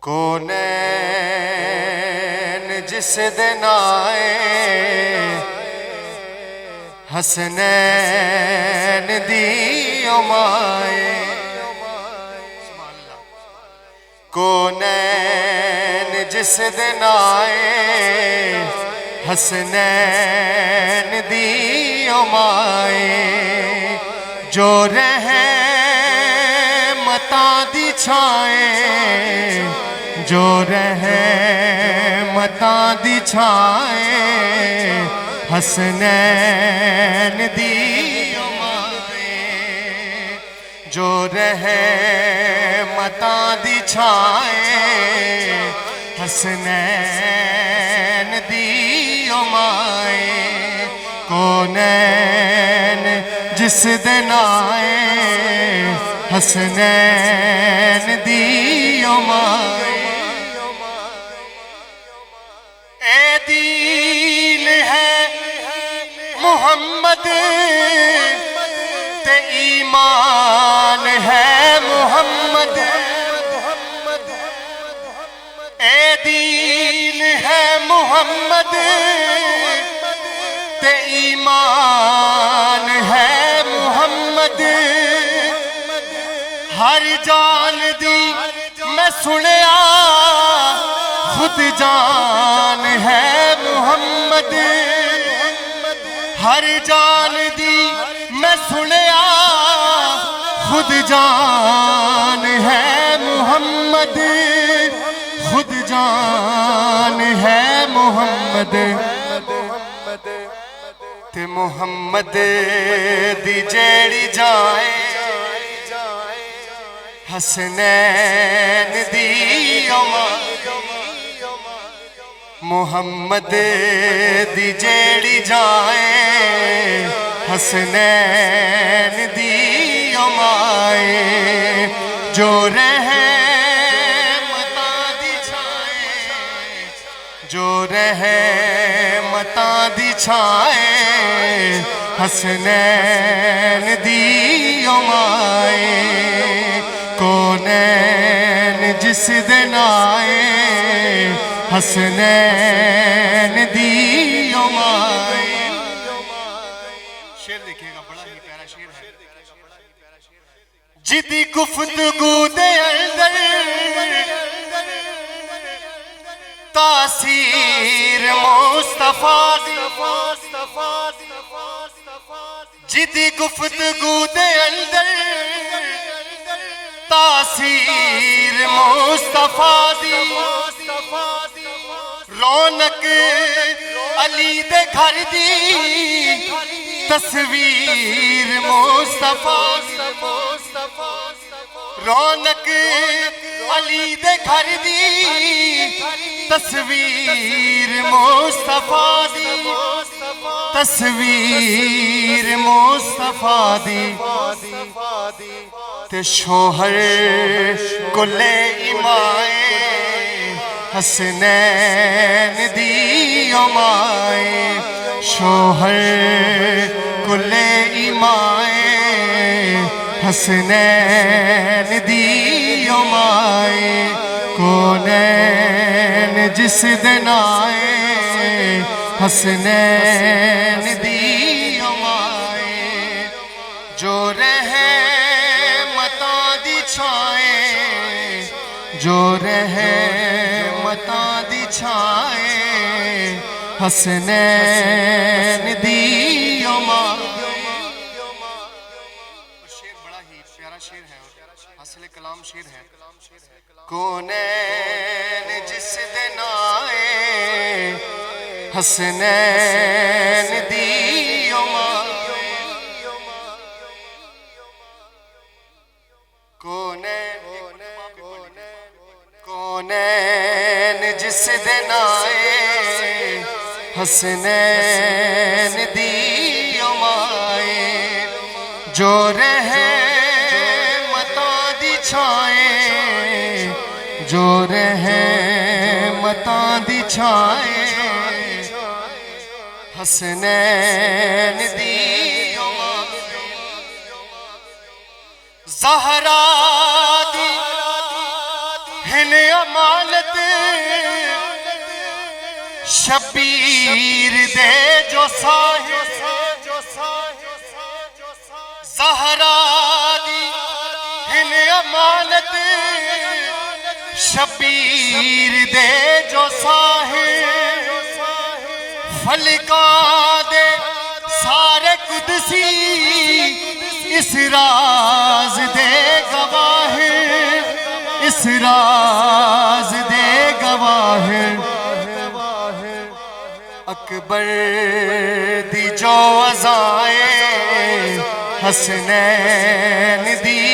کونین جس دن آئے حسنین دی امائے کونین جس دن آئے حسنین دی امائے جو رحمتاں دی چھائے جو رحمتاں دی چھائے حسنین دی امائے جو رحمتاں دی چھائے حسنین دی امائے کونین جس دن آئے حسنین دی امائے اے دین ہے محمد تے ایمان ہے محمد اے دین ہے محمد تے ایمان ہے محمد ہر جان دی میں سنیا خود جان ہے محمد ہر جان دی میں سنیا خود جان ہے محمد خود جان ہے محمد تے محمد دی جیڑی جائے حسنین دی امائے محمد دی جیڑی جائے حسنین دی امائے جو رحمتاں دی چھائے جو رحمتاں دی چھائے حسنین دی امائے کونین جس دن آئے حسنین دی امائے شعر دیکھئے گا بڑا ہی پیارا شعر ہے جدی گفتگو دے اندر تاثیر مصطفیٰ دی جدی گفتگو دے اندر تاثیر مصطفیٰ دی رونق علی دے گھر دی تصویر مصطفیٰ رونق علی دے گھر دی تصویر مصطفیٰ دی تصویر مصطفیٰ دی تے شوہر کلے امائے حسنین دی امائے شوہر کلے امائے حسنین دی امائے کونین جس دن آئے حسنین دی امائے جو رحمتاں دی چھائے جو رحمتاں دی چھائے حسنین دی امائے شعر بڑا ہی پیارا شعر ہے حاصل کلام شعر ہے کونین جس دن آئے حسنین دی امائے کونین جس دن آئے حسنین دی امائے جو رحمتاں دی چھائے جو رحمتاں دی چھائے حسنین دی زہرا دی ہن امانت شبیر دے جو صاحب زہرا دی ہن امانت شبیر دے جو صاحب فلکاں دے سارے قدسی اس راز دے گواہ اس راز دے گواہ اکبر دی جو عزائیں حسنین دی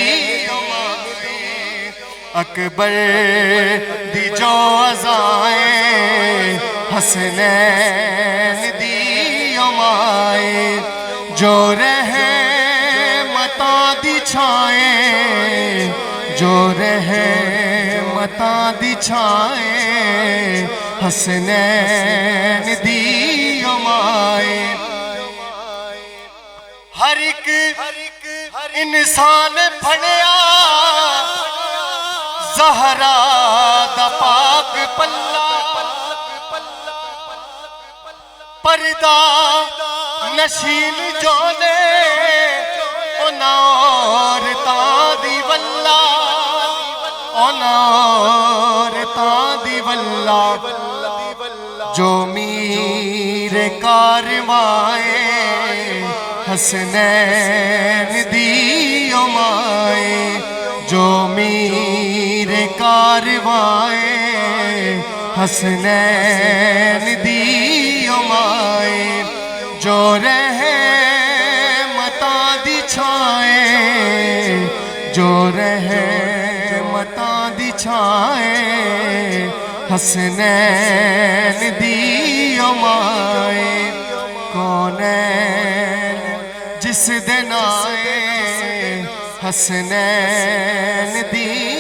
اکبر دی جو عزائیں حسنین دی امائیں جو رحمتاں دی چھائیں جو رحمتاں دی چھائیں حسنین دی امائیں ہر ایک انسان پھڑیا زہرا دا پاک پلہ پردہ نشین جو نے عورتاں دی واللہ عورتاں دی واللہ جو میر کاروائیں حسنین دی امائیں جو میر کاروائیں حسنین دی امائیں جو رحمتاں دی چھائیں جو رحمتاں دی چھائیں حسنین دی امائیں کونین جس دن آئے حسنین دی